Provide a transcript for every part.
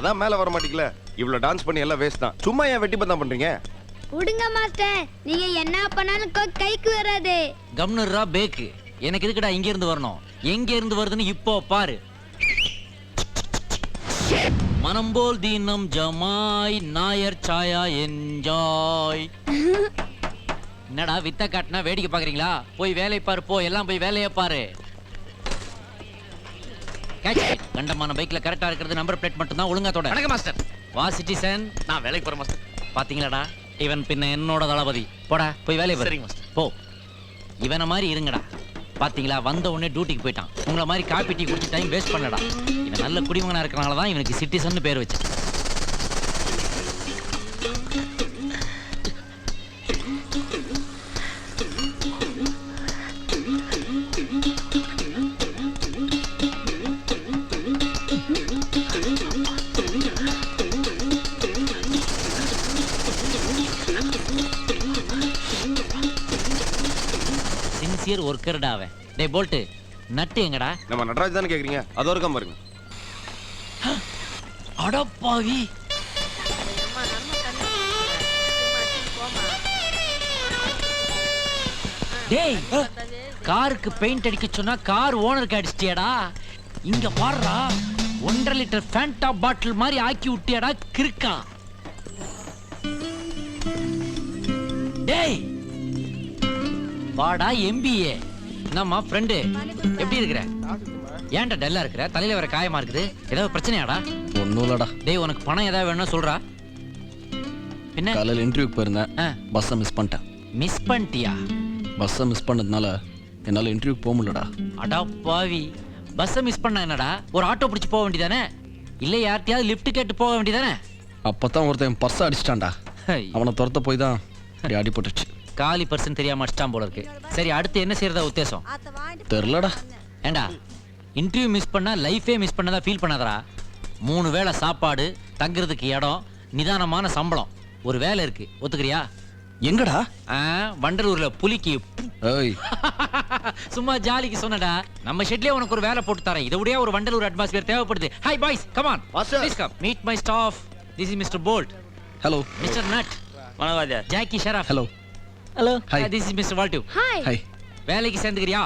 அதான் மேல வர மாட்டீங்களா? இவ்வளவு டான்ஸ் பண்ணி எல்லாம் வேஸ்ட் தான். சும்மா ஏன் வெட்டி பந்தம் பண்றீங்க? விடுங்க மாஸ்டர், நீங்க என்ன பண்ணாலும் கைக்கு வராது. கம்னர்ரா பேக்கு. எனக்கு எதுக்குடா இங்க இருந்து வரணும்? எங்க இருந்து வருதுன்னு இப்போ பாரு. மனம்போல் தீனம் ஜமாய் நாயர் சாயா என்ஜாய். என்னடா வித்த காட்டினா வேடிக்கை பாக்குறீங்களா? போய் வேலை பாரு, போ எல்லாம் போய் வேலையை பாரு. கண்டமான பைக்ல கரெக்டா இருக்கிறது நம்பர் பிளேட் மட்டும் தான் ஒழுங்கா தொட. வணக்கம் மாஸ்டர். வா சிட்டிசன், நான் வேலைக்கு போறேன் மாஸ்டர். பாத்தீங்களாடா, இவன் பின்ன என்னோட தளபதி. போடா போய் வேலையை பாரு. சரிங்க மாஸ்டர். போ. இவனை மாதிரி இருங்கடா. பாத்தீங்களா, வந்த உடனே டியூட்டிக்கு போயிட்டான். உங்களை மாதிரி காப்பி டீ குடிச்சு டைம் வேஸ்ட் பண்ணடா. இவன் நல்ல குடிமகனா இருக்கனால தான் இவனுக்கு சிட்டிசன் பேர் வச்சு. சின்சியர் ஒர்க்கர்டா அவன். டேய் போல்ட், நட்டு எங்கடா? நம்ம நடராஜ் தானே கேக்குறீங்க? அதோ இருக்காம பாருங்க. அடப்பாவி. டேய், காருக்கு பெயிண்ட் அடிக்க சொன்னா கார் ஓனருக்கு அடிச்சிட்டியாடா? இங்க பாருடா, 1.5 லிட்டர் ஃபேண்டா பாட்டில் மாதிரி ஆக்கி விட்டியாடா கிறுக்கா. டேய் வாடா எம்பிஏ. என்னம்மா ஃப்ரெண்டு, எப்படி இருக்கிற? ஏன்டா டல்லா இருக்கிற? தலையில வேற காயமா இருக்குது. ஏதாவது பிரச்சனையாடா? ஒன்றும் இல்லடா. டேய், உனக்கு பணம் ஏதாவது வேணும்னா சொல்றா. என்ன காலையில் இன்டர்வியூக்கு போயிருந்தேன், பஸ்ஸை மிஸ் பண்ணிட்டேன். மிஸ் பண்ணிட்டியா? பஸ்ஸை மிஸ் பண்ணதுனால என்னால் இன்டர்வியூக்கு போக முடியலடா. அடா பாவி, பஸ்ஸை மிஸ் பண்ணா என்னடா? ஒரு ஆட்டோ பிடிச்சி போக வேண்டியதானே? இல்லை யார்ட்டையாவது லிஃப்ட் கேட்டு போக வேண்டியதானே? அப்போ தான் ஒருத்தன் பர்ஸை அடிச்சிட்டான்டா. அவனை துரத்த போய் தான் அப்படி அடிபட்டுச்சு. காலி பர்சன் தெரியாம அடிச்சிட்டான் போல இருக்கு. சரி, அடுத்து என்ன செய்யறதா உத்தேசம்? தெரிலடா. ஏண்டா, இன்டர்வியூ மிஸ் பண்ணா லைஃபே மிஸ் பண்ணதா ஃபீல் பண்ணாதடா. 3 வேளை சாப்பாடு, தங்குறதுக்கு இடம், நிதானமான சம்பளம், ஒரு வேலை இருக்கு. ஒத்துக்கிறியா? எங்கடா? வண்டலூர்ல புலிக்கு. ஏய், சும்மா ஜாலிக்கு சொன்னடா. நம்ம ஷெட்லயே உனக்கு ஒரு வேலை போட்டு தரேன். இதை விட ஒரு வண்டலூர் அட்மாஸ்பியர் தேவைப்படுது. Hi boys, come on, please come meet my staff. This is mister Bolt. Hello. Mister Nut. வணவாதியா. Jackie Shroff. Hello. Hello. Hi. This is mister Walt. Hi. Hi. வேலைக்கு சேர்ந்துக்கிறியா?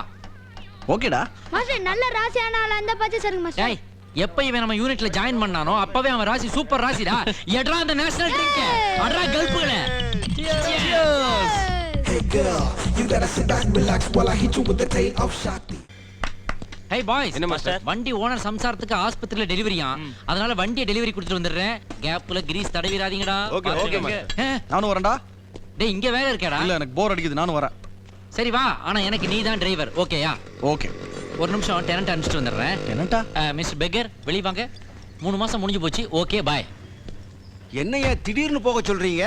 ஓகேடா. மாஸ்டர், நல்ல ராசியான ஆளா இருந்தா பாத்து சொல்லுங்க மாஸ்டர். டேய், எப்ப இவன் நம்ம யூனிட்ல ஜாயின் பண்ணானோ அப்பவே அவன் ராசி சூப்பர் ராசிடா. எட்ரா அந்த நேஷனல் ட்ரிங்க். அட்ரா கல்ப்புகளே. Hey girl, you gotta sit back, relax while I hit you with the tail of Shakti. Hey boys. என்ன மாஸ்டர்? வண்டி ஓனர் சம்சாரத்துக்கு ஆஸ்பத்திரியில டெலிவரியா, அதனால வண்டியை டெலிவரி கொடுத்துட்டு வந்துடுறேன். கேப்ல கிரீஸ் தடவிராதீங்கடா. Okay okay master. நானும் வரேன்டா. டேய், இங்க வேலை இருக்கேடா? இல்ல, எனக்கு போர் அடிக்குது, நானும் வரேன். சரி வா, ஆனா எனக்கு நீ தான் டிரைவர். ஓகேயா? ஓகே. ஒரு நிமிஷம் டெனன்ட் அனுப்பிச்சிட்டு வந்துடுறேன். என்னட்டா? மிஸ்டர் பெக்கர், வெளிய வாங்க. 3 மாசம் முடிஞ்சு போச்சு. Okay bye. என்னையா திடீர்னு போக சொல்றீங்க?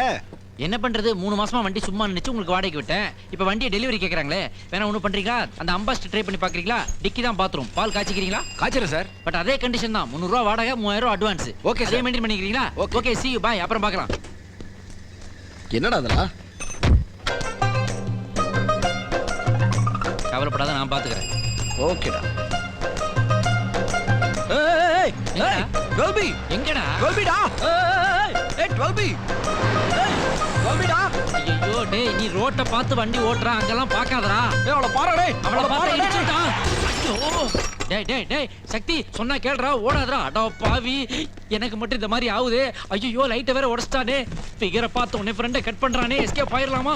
என்ன பண்றது, 3 மாசமா வண்டி சும்மா நினைச்சு உங்களுக்கு வாடகைக்கு விட்டேன். இப்ப வண்டியை டெலிவரி கேக்குறாங்களே, வேணா ஒண்ணு பண்றீங்களா? அந்த அம்பாஸ்டர் ட்ரை பண்ணி பாக்குறீங்களா? டிக்கி தான் பாத்ரூம். பால் காய்ச்சிக்கிறீங்களா? காய்ச்சறேன் சார். பட் அதே கண்டிஷன் தான். 300 ரூபா வாடகை, 3000 ரூபா அட்வான்ஸ். ஓகே அதே மெயின்டைன் பண்ணிக்கிறீங்களா? Okay, see you, bye. அப்புறம் பார்க்கலாம். என்னடா அதெல்லாம்? கவலைப்படாத, நான் பாத்துக்கிறேன். ஓகேடா. ஏய் எங்கடா? கோபி, எங்கடா? கோபிடா. ஏய் கோபி. ஏய் கோபிடா. ஐயோ டேய், நீ ரோட்ட பார்த்து வண்டி ஓட்டுற, அங்கெல்லாம் பார்க்காதடா. ஏய் அவள பாரு டேய். அவள பார்த்தா இடிச்சுடா. ஐயோ டேய் டேய் டேய், சக்தி சொன்னா கேளுடா, ஓடாதடா. அட பாவி, எனக்கு மட்டும் இந்த மாதிரி ஆகுது. ஐயோ லைட்டை வேற உடைச்சிட்டானே. ஃபிகரை பார்த்த உடனே ஃப்ரெண்டை கட் பண்றானே. எஸ்கேப் ஆயிரலாமா?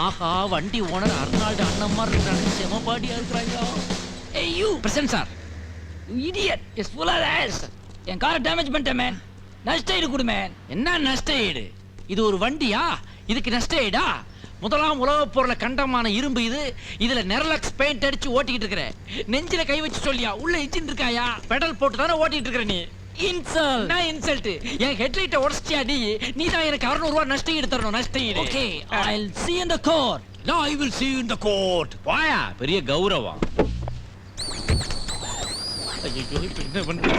ஆஹா, வண்டி ஓனர் அர்னால்டு அண்ணன் மாதிரி இருக்கானே. செம பாடியா இருக்கிறாங்க. ஐயோ present sir. Idiot is full of ass. என் காரை டேமேஜ் பண்ணிட்டேன் மேன். நஷ்ட ஈடு கொடு மேன். என்ன நஷ்ட ஈடு? இது ஒரு வண்டியா? இதுக்கு நஷ்ட ஈடா? முதலாம் உலகப் போர்ல கண்டமான இரும்பு இது. இதுல நெரலக்ஸ் பெயிண்ட் அடிச்சு ஓட்டிக்கிட்டு இருக்கிற. நெஞ்சில கை வச்சு சொல்லியா? உள்ள இன்ஜின் இருக்காயா? பெடல் போட்டு தானே ஓட்டிட்டு இருக்கிற நீ. இன்சல்ட். நான் இன்சல்ட். என் ஹெட்லைட்டை உடைச்சிட்டியா நீ? நீ தான் எனக்கு 600 ரூபாய் நஷ்ட ஈடு தரணும். நஷ்ட ஈடு. Okay, I'll see in the court. No, I will see you in the court. வாயா, பெரிய கௌரவம். ஐயோ, இப்ப என்ன பண்றது?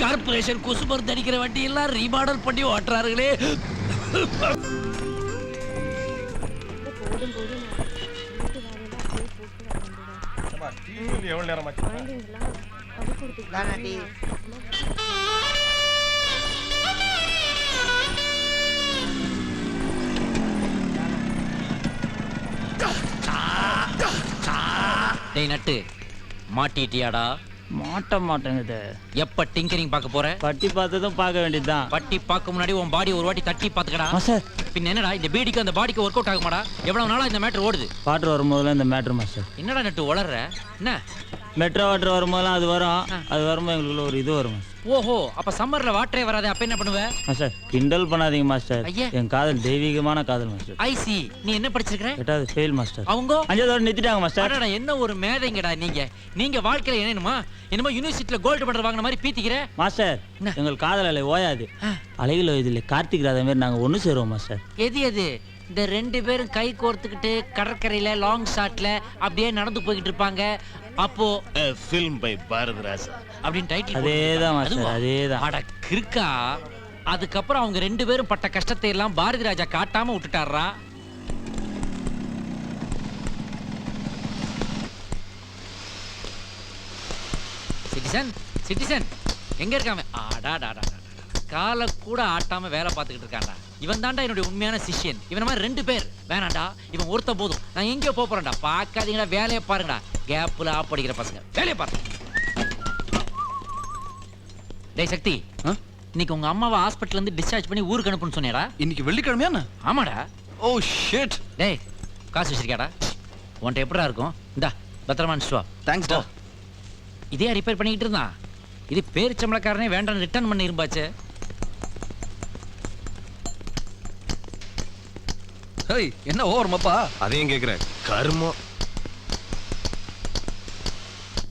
கார்பரேஷன் கொசு மருந்து அடிக்கிற வண்டி எல்லாம் ரீமாடல் பண்ணி ஓட்டுறாருங்களே. டேய் நட்டு மாட்டிட்டியாடா? மாட்ட மாட்டேங்குது. எப்ப டிங்கரிங் பார்க்க போற? பட்டி பார்த்ததும் பார்க்க வேண்டியதுதான். பட்டி பார்க்க முன்னாடி உன் பாடி ஒரு வாட்டி தட்டி பாத்துக்கடா. மாஸ்டர் பின்ன என்னடா இந்த பீடிக்கு அந்த பாடிக்கு ஒர்க் அவுட் ஆகுமாடா? எவ்வளவு நாளா இந்த மேட்டர் ஓடுது? வாட்டர் வரும்போதெல்லாம் இந்த மேட்ரு மாஸ்டர். என்னடா நட்டு வளர்ற என்ன? மெட்ரோ வாட்டர் வரும்போதெல்லாம் அது வரும். அது வரும்போது எங்களுக்குள்ள ஒரு இது வரும் மாஸ்டர். ஓஹோ, அப்ப சம்மர்ல வாட்டரே வராது, அப்ப என்ன பண்ணுவ? மாஸ்டர் கிண்டல் பண்ணாதீங்க மாஸ்டர். ஐயா. என் காதல் தெய்வீகமான காதல் மாஸ்டர். ஐசி, நீ என்ன படிச்சிருக்கிற? எட்டாவது ஃபெயில் மாஸ்டர். அவங்க 5வது நிறுத்திட்டாங்க மாஸ்டர். அடடா, என்ன ஒரு மேதைங்கடா நீங்க வாழ்க்கையில என்னமா என்னமோ யூனிவர்சிட்டில கோல்டு மெடல் வாங்கின மாதிரி பீத்திக்கிற மாஸ்டர் என்ன? எங்கள் காதல் அலை ஓயாது. அலைகள் இதில் கார்த்திக் ராதா மாதிரி நாங்கள் ஒன்று சேருவோம் மாஸ்டர். எது இந்த ரெண்டு பேரும் கை கோர்த்துக்கிட்டு கடற்கரையில லாங் ஷாட்ல அப்படியே நடந்து போய்கிட்டு இருப்பாங்க. அப்போ ஃபில்ம் பை பாரதிராஜா அப்படின்னு டைட்டில் அதேதான் மாஸ்டர், அதேதான். அட கிறுக்கா, அதுக்கப்புறம் அவங்க ரெண்டு பேரும் பட்ட கஷ்டத்தை எல்லாம் பாரதி ராஜா காட்டாம விட்டுட்டாரா? சிட்டிசன் எங்க இருக்காம? காலை கூட ஆட்டாம வேலை பார்த்துக்கிட்டு இருக்கான்டா. இவன் தான்டா என்னுடைய உண்மையான சிஷ்யன். இவன் மாதிரி 2 பேர் வேணாண்டா, இவன் ஒருத்த போதும். நான் எங்கேயோ போறேன்டா. பார்க்காதீங்கடா, வேலையை பாருங்கடா. கேப்ல ஆப் அடிக்கிற பசங்க வேலையை பாருங்க. டேய் சக்தி, இன்னைக்கு உங்க அம்மாவை ஹாஸ்பிட்டல்ல இருந்து டிஸ்சார்ஜ் பண்ணி ஊருக்கு அனுப்புன்னு சொன்னேடா. இன்னைக்கு வெள்ளிக்கிழமையா? ஆமாடா. Oh shit. டேய் காசு வச்சிருக்கியாடா? உன்கிட்ட எப்படிடா இருக்கும்? இந்தா பத்திரமா அனுப்பிச்சு வா. தேங்க்ஸ் டா. இதே ரிப்பேர் பண்ணிக்கிட்டு இருந்தான். இது பேரிச்சம்பளக்காரனே வேண்டாம் ரிட்டர்ன் பண்ணி இருப்பாச்சு. ஹேய், என்ன ஓவர்மப்பா? அதையும் கேக்குறேன். கர்மம்.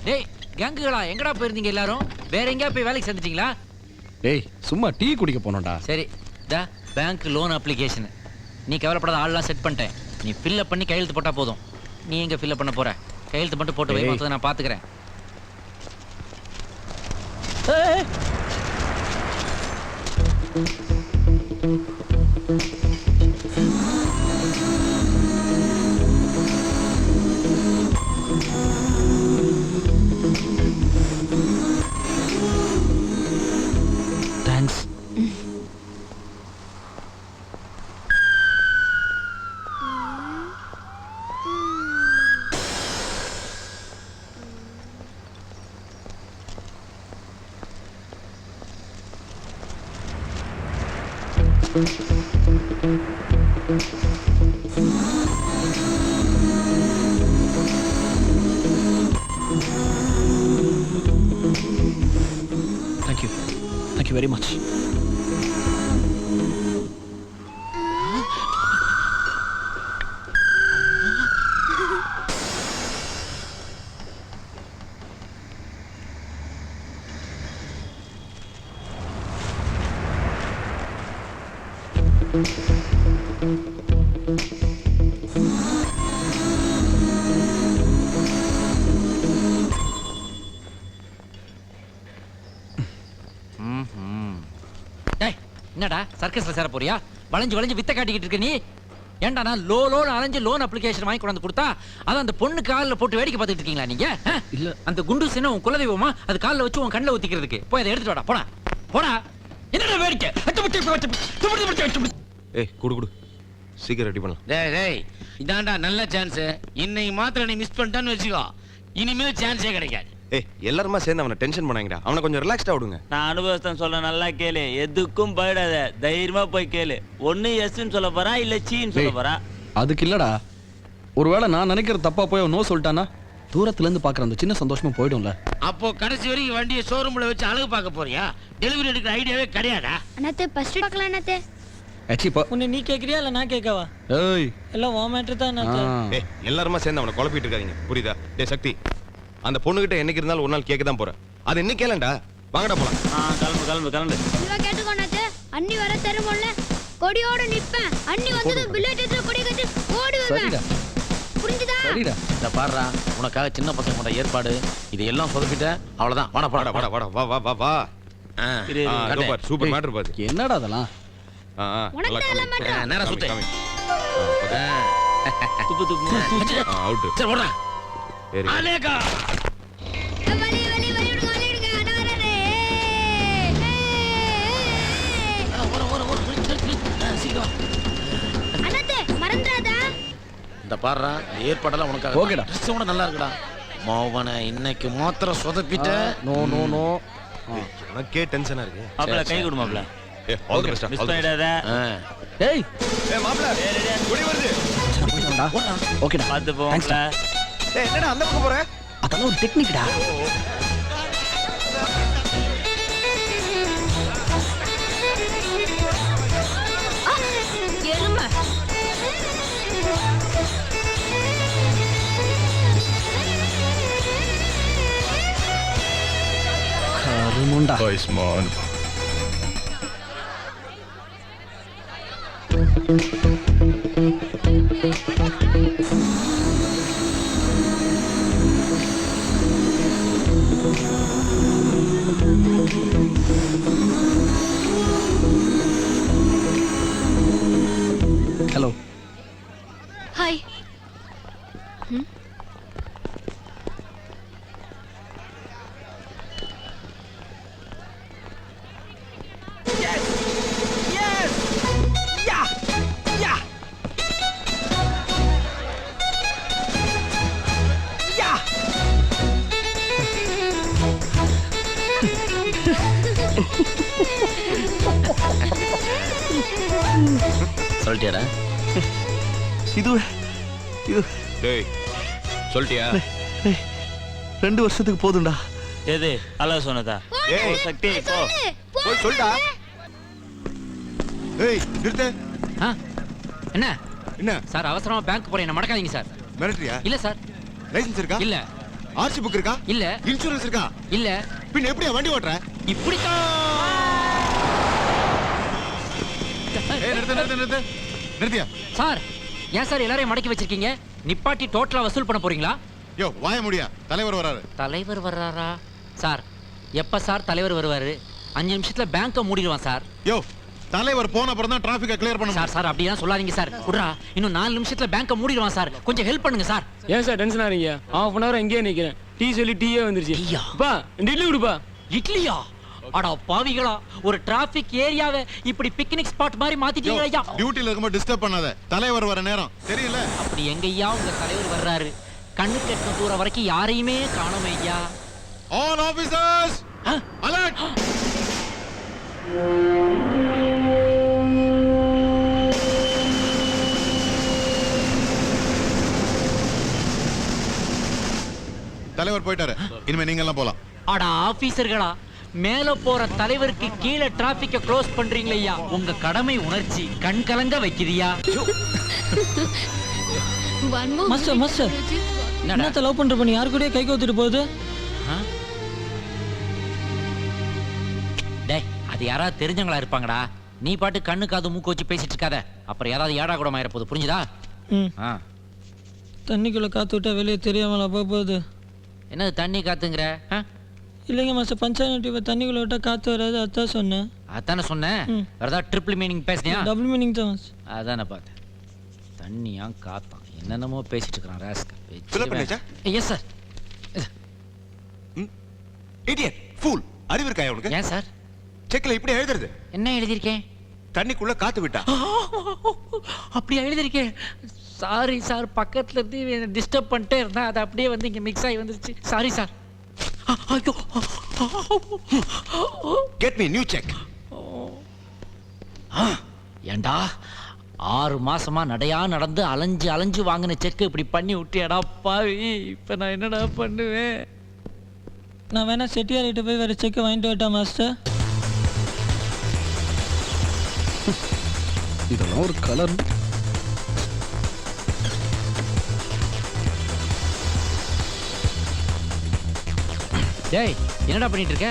டேய் கேங்குகளா, எங்கடா போயிருந்தீங்க எல்லாரும்? வேற எங்கேயா போய் வேலைக்கு சேர்ந்துட்டீங்களா? டேய் சும்மா டீ குடிக்க போனோம்டா. சரி, பேங்க் லோன் அப்ளிகேஷன். நீ கவலைப்படாத, ஆள்லாம் செட் பண்ணிட்டேன். நீ ஃபில்அப் பண்ணி கையெழுத்து போட்டா போதும். நீ எங்க ஃபில்அப் பண்ண போற? கையெழுத்து மட்டும் போட்டு வை, மொத்தத்தை நான் பாத்துக்கிறேன். Thanks. Thank you very much. டேய் என்னடா சர்க்கஸ்ல சேர போறியா? வளைஞ்சு வளைஞ்சு வித்த காட்டிக்கிட்டு இருக்க நீ. ஏன்டா நான் லோன் அலைஞ்சு லோன் அப்ளிகேஷன் வாங்கி கொண்டு கொடுத்தா அதை அந்த பொண்ணு காலில் போட்டு வேடிக்கை பார்த்துட்டு இருக்கீங்களா நீங்க? இல்ல. அந்த குண்டு சின்ன உன் குலதெய்வமா? அது காலில் வச்சு உன் கண்ணில் ஊத்திக்கிறதுக்கு. போய் அதை எடுத்துட்டு வாடா. போடா போடா. என்னடா வேடிக்கை? ஏய் குடு சீக்கிரம் ரெடி பண்ணலாம். டேய் இதான்டா நல்ல சான்ஸ். இன்னைக்கு மாத்திரம் நீ மிஸ் பண்ணிட்டான்னு வச்சுக்கோ, இனிமேல் சான்ஸே கிடைக்காது. ஏய் எல்லாருமா சேர்ந்து அவனை டென்ஷன் பண்ணாங்கடா. அவனை கொஞ்சம் ரிலாக்ஸ்டா விடுங்க. நான் அனுபவஸ்தான் சொல்ல, நல்லா கேளு. எதுக்கும் போயிடாத, தைரியமா போய் கேளு. ஒன்னு எஸ்ன்னு சொல்ல போறான், இல்ல சீன்னு சொல்ல போறான். அதுக்கு இல்லடா, ஒருவேளை நான் நினைக்கிற தப்பா போய் அவன் நோ சொல்லிட்டானா தூரத்துல இருந்து பாக்குற அந்த சின்ன சந்தோஷமும் போயிடும்ல. அப்போ கடைசி வரைக்கும் வண்டியை ஷோரூம்ல வச்சு அழகு பார்க்க போறியா? டெலிவரி எடுக்கிற ஐடியாவே கிடையாதா? அண்ணாத்தே ஃபர்ஸ்ட் பார்க்கலாம் அண்ணாத்தே. ஏச்சிப்பா. உன்னை நீ கேக்குறியா இல்ல நான் கேட்கவா? ஏய் எல்லாம் உன் மேட்டர் தான். ஏய் எல்லாருமா சேர்ந்து அவனை குழப்பிட்டு இருக்காதீங்க, புரியுதா? டேய் சக்தி, அந்த பொண்ணுகிட்ட என்னைக்கு இருந்தாலும் ஒரு நாள் கேட்க தான் போறேன். அது என்ன கேளண்டா. வாங்கடா போலாம். கிளம்பு. இவ கேட்டுக்கோ அண்ணாத்தே. அண்ணி வர தருமோல்ல. கொடியோட நிப்பேன். அண்ணி வந்தது பில்லட் எடுத்து கொடி கட்டி ஓடி வருவேன். சரிடா புரிஞ்சுதா? சரிடா. இந்த பாடுறா, உனக்காக சின்ன பசங்க மட்டும் ஏற்பாடு. இது எல்லாம் சொதப்பிட்ட, அவ்வளவுதான். வாடா வாடா வாடா வாடா வா வா வா வா. சூப்பர் மேட்டர் பாரு. என்னடா அதெல்லாம்? உனக்கு எல்லாம் மாட்டோம். நேரா சுத்து. துப்பு அவுட். சரி ஓடுறா. சரி அலேகா இந்த பாடுறா இந்த ஏற்பாடெல்லாம் உனக்கு ஓகேடா. ட்ரெஸ் கூட நல்லா இருக்குடா மோவனை இன்னைக்கு மாத்திரம் சொதப்பிட்ட நோ நோ நோ. எனக்கே டென்ஷனா இருக்கு. மாப்பிள கை கொடு மாப்பிள. ஏ ஆல் தி பெஸ்ட். மிஸ் பண்ணிடாத. டேய் ஏ மாப்ள குடி வருது. போடா. ஓகேடா. பாத்து போ Thanks மாப்பிள. டா. ஏய் என்னடா அந்த பக்கம் போற? அதெல்லாம் ஒரு டெக்னிக்டா. எருமை. கருமுண்டா. ஸ்மால். ஹலோ. ஹாய். சொல்லிட்டியாடா? இது இது டேய் சொல்லிட்டியா? 2 வருஷத்துக்கு போதும்டா. எது அல்ல சொன்னதா? ஏய் சக்தி போ. போய் சொல்டா. ஏய் நிறுத்து. ஆ என்ன என்ன சார் அவசரமா பேங்க் போறேன் என்ன மடக்காதீங்க சார். மிலிட்டரியா? இல்ல சார். லைசென்ஸ் இருக்கா? இல்ல ஆர்சி புக் இருக்கா? இல்ல இன்சூரன்ஸ் இருக்கா? இல்ல பின்ன எப்படியா வண்டி ஓட்டுற? இப்படித்தான். ஏய் நிறுத்து. நிறுத்தியா? சார் ஏன் சார் எல்லாரையும் மடக்கி வச்சிருக்கீங்க? நிப்பாட்டி டோட்டலா வசூல் பண்ண போறீங்களா? யோ வாய முடியா. தலைவர் வராரு. தலைவர் வர்றாரா? சார் எப்ப சார் தலைவர் வருவாரு? 5 நிமிஷத்துல பேங்க மூடிடுவான் சார். யோ தலைவர் போன அப்புறம் தான் டிராஃபிக்கை கிளியர் பண்ண சார் சார் அப்படிலாம் சொல்லாதீங்க சார். குட்ரா இன்னும் 4 நிமிஷத்துல பேங்க மூடிடுவான் சார். கொஞ்சம் ஹெல்ப் பண்ணுங்க சார். ஏன் சார் டென்ஷன் ஆறீங்க? ஹாஃப் அன் ஹவர் இங்கேயே நிக்கிறேன். டீ சொல்லி டீயே வந்துருச்சு. டீயா? பா இட்லி கொடுப்பா. இட்லியா? அடா பாவிகளா, ஒரு டிராபிக் ஏரியாவை இப்படி பிக்னிக் ஸ்பாட் மாதிரி மாத்திட்டீங்க ஐயா. டியூட்டில இருக்கும்போது டிஸ்டர்ப் பண்ணாத. தலைவர் வர நேரம் தெரியல. அப்படி எங்கய்யா உங்க தலைவர் வர்றாரு? கண்ணு கெட்ட தூரம் வரைக்கும் யாரையுமே காணோம் ஐயா. All officers alert. தலைவர் போயிட்டாரு. இனிமே நீங்க எல்லாம் போலாம். அடா ஆபீசர்களா, மேல போற தலைவருக்கு கீழே டிராபிக்க க்ளோஸ் பண்றீங்களே ஐயா. உங்க கடமை உணர்ச்சி கண் கலங்க வைக்கிறியா? மாஸ்டர் மாஸ்டர் என்னடா லவ் பண்ற பண்ணி யாரு கூட கை கோத்துட்டு போகுது? டேய் அது யாராவது தெரிஞ்சவங்களா இருப்பாங்கடா. நீ பாட்டு கண்ணு காது மூக்கு வச்சு பேசிட்டு இருக்காத. அப்புறம் யாராவது ஏடா கூட மாயிர போகுது. புரிஞ்சுதா? தண்ணிக்குள்ள காத்து விட்டா வெளியே தெரியாமலா போகுது? என்னது தண்ணி காத்துங்கிற? இல்லைங்க மாஸ்டர், பஞ்சாயத்து தண்ணிக்குள்ள விட்டா காத்து வராது, அதான் சொன்னேன். அதானே சொன்னேன். வேற ஏதாவது ட்ரிபிள் மீனிங் பேசுனியா? டபுள் மீனிங் தான். அதானே பார்த்தேன். தண்ணியா காத்தான் என்னென்னமோ பேசிட்டு இருக்கான் Fill up பண்ணியாச்சா? Yes sir. Idiot fool. அறிவு இருக்கா உனக்கு? ஏன் சார்? செக்ல இப்படி எழுதுறது. என்ன எழுதியிருக்கேன்? தண்ணிக்குள்ள காத்து விட்டா. அப்படியா எழுதியிருக்கேன்? சாரி சார், பக்கத்துல இருந்து டிஸ்டர்ப் பண்ணிட்டே இருந்தா அது அப்படியே வந்து இங்க மிக்ஸ் ஆகி வந்துருச்சு. Sorry sir. ஐயோ கெட் மீ நியூ செக். ஏண்டா 6 மாசமா நடையா நடந்து அலைஞ்சு அலைஞ்சு வாங்கின செக் இப்படி பண்ணி விட்டியடா பாவி. இப்ப நான் என்னடா பண்ணுவேன்? நான் வேணா செட்டியார்கிட்ட போய் வேற செக் வாங்கிட்டு வரட்டா மாஸ்டர்? இதெல்லாம் ஒரு கலர். டேய் என்னடா பண்ணிட்டு இருக்க?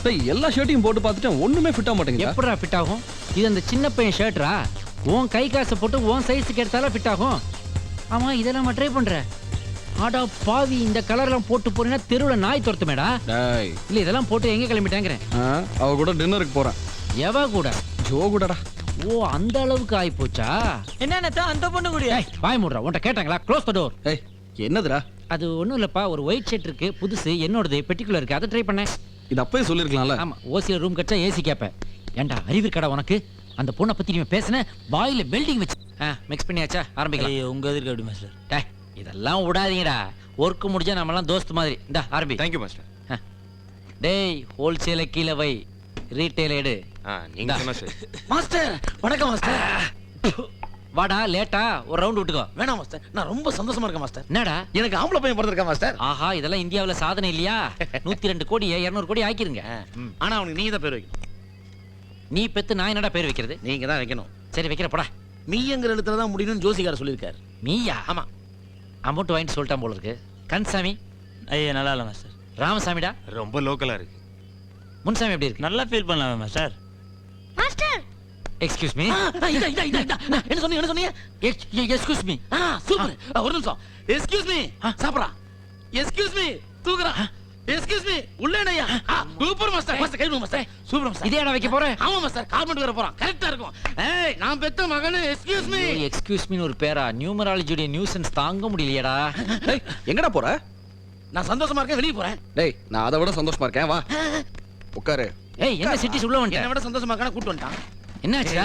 டேய் எல்லா ஷர்ட்டையும் போட்டு பார்த்துட்டேன், ஒண்ணுமே ஃபிட் ஆக மாட்டேங்குது. எப்படிடா ஃபிட் ஆகும்? இது அந்த சின்ன பையன் ஷர்ட்ரா. உன் கை காசை போட்டு உன் சைஸுக்கு எடுத்தாலும் ஃபிட் ஆகும். ஆமா இதெல்லாம் ட்ரை பண்ற. ஆடா பாவி, இந்த கலர்லாம் போட்டு போறீங்கன்னா தெருவில் நாய் துரத்துமேடா. டேய் இல்ல இதெல்லாம் போட்டு எங்க கிளம்பிட்டேங்கிறேன். அவ கூட டின்னருக்கு போறேன். எவா கூட? ஜோ கூடடா. ஓ அந்த அளவுக்கு ஆயி போச்சா? என்ன அந்த பொண்ணு கூட? வாய் மூடுறா. உன்கிட்ட கேட்டாங்களா? Close the door. ஏய் என்னதுடா? அது ஒண்ணும் இல்லப்பா, ஒரு ஒயிட் ஷர்ட் இருக்கு புதுசு, என்னோடது பெட்டிக்குலர் இருக்கு, அதை ட்ரை பண்ணேன். இது அப்பவே சொல்லிருக்கலாம்ல. ஆமா ஓசில ரூம் கட்டா ஏசி கேப்ப. ஏண்டா அறிவு கடை உனக்கு? அந்த பொண்ணை பத்தி நீ பேசுன வாயில வெல்டிங் வச்சு மிக்ஸ் பண்ணியாச்சா ஆரம்பிக்கலாம். ஐயோ உங்க எதிர்க்க எப்படி மாஸ்டர்? டேய் இதெல்லாம் விடாதீங்கடா. ஒர்க் முடிஞ்சா நம்மலாம் தோஸ்த் மாதிரி. இந்தா ஆரம்பி. Thank you master. டேய் ஹோல்சேல கீழ வை, ரீட்டைல் எடு. நீங்க சொன்னா சரி. மாஸ்டர் வணக்கம் மாஸ்டர். வாடா லேட்டா ஒரு ரவுண்ட் விட்டுக்கோ. வேணாம் மாஸ்டர், நான் ரொம்ப சந்தோஷமா இருக்கேன் மாஸ்டர். என்னடா எனக்கு ஆம்பளை பையன் பிறந்திருக்கேன் மாஸ்டர். ஆஹா இதெல்லாம் இந்தியாவுல சாதனை இல்லையா? 102 கோடி 200 கோடி ஆக்கிருங்க. ஆனா அவனுக்கு நீங்க தான் பேர் வைக்கணும். நீ பெத்து நான் என்னடா பேர் வைக்கிறது? நீங்க தான் வைக்கணும். சரி வைக்கிற போடா. மீயங்கிற எழுத்துல தான் முடியணும்னு ஜோசிகார் சொல்லியிருக்காரு. நீயா? ஆமா. அமௌண்ட் வாங்கிட்டு சொல்லிட்டான் போல இருக்கு. கன்சாமி ஐயா நல்லா இல்ல மாஸ்டர். ராமசாமிடா ரொம்ப லோக்கலா இருக்கு. முன்சாமி எப்படி இருக்கு? நல்லா ஃபீல் பண்ணலாமே மாஸ்டர். Master excuse me. என்ன சொன்னீங்க என்ன சொன்னீங்க? Excuse me. சூப்பர். ஒரு நிமிஷம். Excuse me. சாப்பிடா. Excuse me. தூக்குறா. Excuse me. உள்ளேனையா. Super master. Master guide master. Super master. இதேடா வைக்க போறேன். ஆமா மாஸ்டர், கார்மெண்ட் வர போறான். கரெக்ட்டா இருக்கும். ஏய் நான் பெத்த மகனே எஸ்கியூஸ் மீ. எக்ஸ்கியூஸ் மீ ஒரு பேரா? நியூமராலஜியோட நியூசன்ஸ் தாங்க முடியலையேடா. டேய் எங்கடா போற? நான் சந்தோஷமா இருக்கேன், வெளிய போறேன். டேய் நான் அதை விட சந்தோஷமா இருக்கேன், வா உட்காரு. ஏய் என்ன சிட்டி உள்ள என்னை வந்துட்ட? விட சந்தோஷமா இருக்கான கூட்டு வந்துட்டான். என்னாச்சுடா?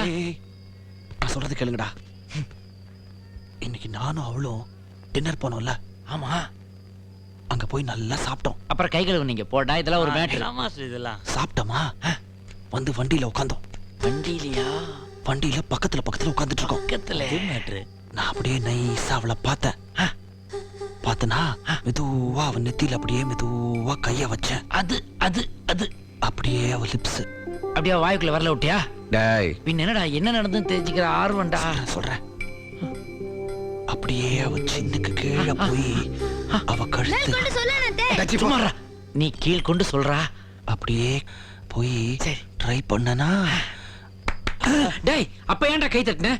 நான் சொல்றது கேளுங்கடா. இன்னைக்கு நானும் அவளும் டின்னர் போனோம்ல, ஆமா அங்க போய் நல்லா சாப்பிட்டோம். அப்புறம் கை கழுவுனீங்க போடா. இதெல்லாம் ஒரு மேட்டர். என்ன மாஸ்டர் இதெல்லாம்? சாப்பிட்டோமா, வந்து வண்டியில உட்காந்தோம். வண்டியிலையா? வண்டியில பக்கத்துல உட்காந்துட்டு இருக்கோம். பக்கத்துல இது மேட்ரு. நான் அப்படியே நைஸா அவளை பார்த்தேன். பார்த்தனா மெதுவா அவன் நெத்தியில அப்படியே மெதுவா கைய வச்சேன். அது அது அது அப்படியே அவ லிப்ஸ். அப்படியே வாய்க்குள்ள வரல விட்டியா? டேய் பின்ன என்னடா என்ன நடந்துன்னு தெரிஞ்சுக்கிற ஆர்வம்டா. சொல்றேன். அப்படியே அவ சின்னுக்கு கீழே போய் அவ கழுத்து கொண்டு சொல்லணும் சும்மாடா. நீ கீழ் கொண்டு சொல்றா. அப்படியே போய் சரி. ட்ரை பண்ணனா. டேய் அப்ப ஏன்டா கை தட்டின?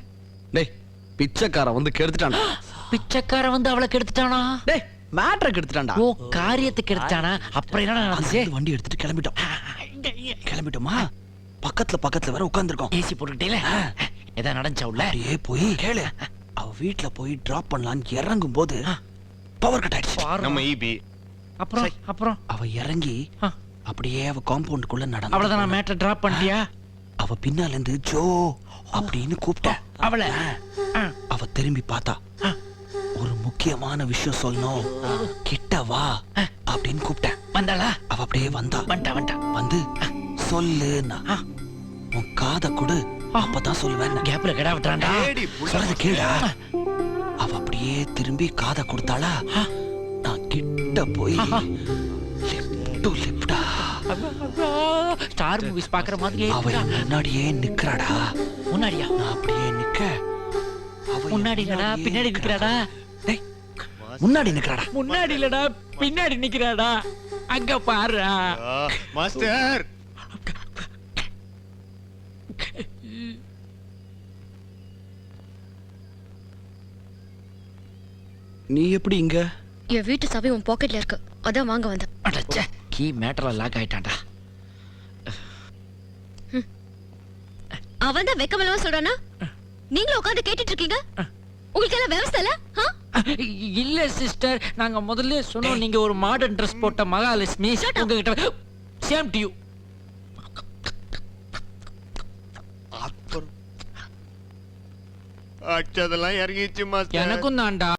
டேய் பிச்சைக்காரன் வந்து கெடுத்துட்டான்டா. பிச்சைக்கார வந்து அவளை கெடுத்துட்டானா? டேய் மேட்டரை கெடுத்துட்டான்டா. ஓ காரியத்தை கெடுத்தானா? அப்புறம் என்னடா நடந்துச்சு? அந்த வண்டி எடுத்துட்டு கிளம்பிட்டோமா. பக்கத்துல வேற உட்கார்ந்திருக்கோம். ஏசி போட்டுக்கிட்டே ஏதா நடந்துச்சா உள்ள? அப்படியே போய் கேளு, அவ வீட்ல போய் டிராப் பண்ணலான்னு இறங்கும் போது பவர் கட் ஆயிடுச்சு. நம்ம ஈபி. அப்புறம் அவ இறங்கி அப்படியே அவ காம்பவுண்டுக்குள்ள நடந்து அவ்வளவுதான். நான் மேட்டர் டிராப் பண்ணிட்டியா? அவ பின்னால இருந்து ஜோ அப்படின்னு கூப்பிட்ட. அவளை அவ திரும்பி பார்த்தா. ஒரு முக்கியமான விஷயம் சொல்லணும், கிட்ட வா அப்படின்னு கூப்பிட்டேன். வந்தாளா? அவ அப்படியே வந்தா. வந்துட்டா வந்து சொல்லுன்னா, உன் காதை கொடு அப்பதான் சொல்லுவேன். கேப்ல கிடா விட்டுறான்டா. சொல்றது கேளா. அவ அப்படியே திரும்பி காதை கொடுத்தாளா. நான் கிட்ட போய் லிப் டு லிப்டா. ஸ்டார் மூவிஸ் பாக்குற மாதிரி. அவ என் முன்னாடியே நிக்கறாடா. முன்னாடியா? நான் அப்படியே நிக்க அவ என் முன்னாடி இல்லடா பின்னாடி நிக்கிறாடா. டேய் முன்னாடி நிக்கறாடா. முன்னாடி இல்லடா பின்னாடி நிக்கிறாடா. அங்க பாரு மாஸ்டர். நீ எப்படி இங்க? என் வீட்டு சாவி உன் பாக்கெட்ல இருக்கு, அதான் வாங்க வந்தேன். அடச்சே கீ மேட்டர்ல லாக் ஆயிட்டான்டா. அவன் தான் வெக்கமல்லவா சொல்றானா? நீங்களும் உட்கார்ந்து கேட்டுட்டு இருக்கீங்க. உங்களுக்கு எல்லாம் விவசாய இல்ல? இல்ல சிஸ்டர், நாங்க முதல்ல சொன்னோம் நீங்க ஒரு மாடர்ன் ட்ரெஸ் போட்ட மகாலட்சுமி. உங்ககிட்ட சேம் டு யூ. அச்சதெல்லாம் இறங்கிச்சு மாஸ்டர். எனக்கும் தான்டா.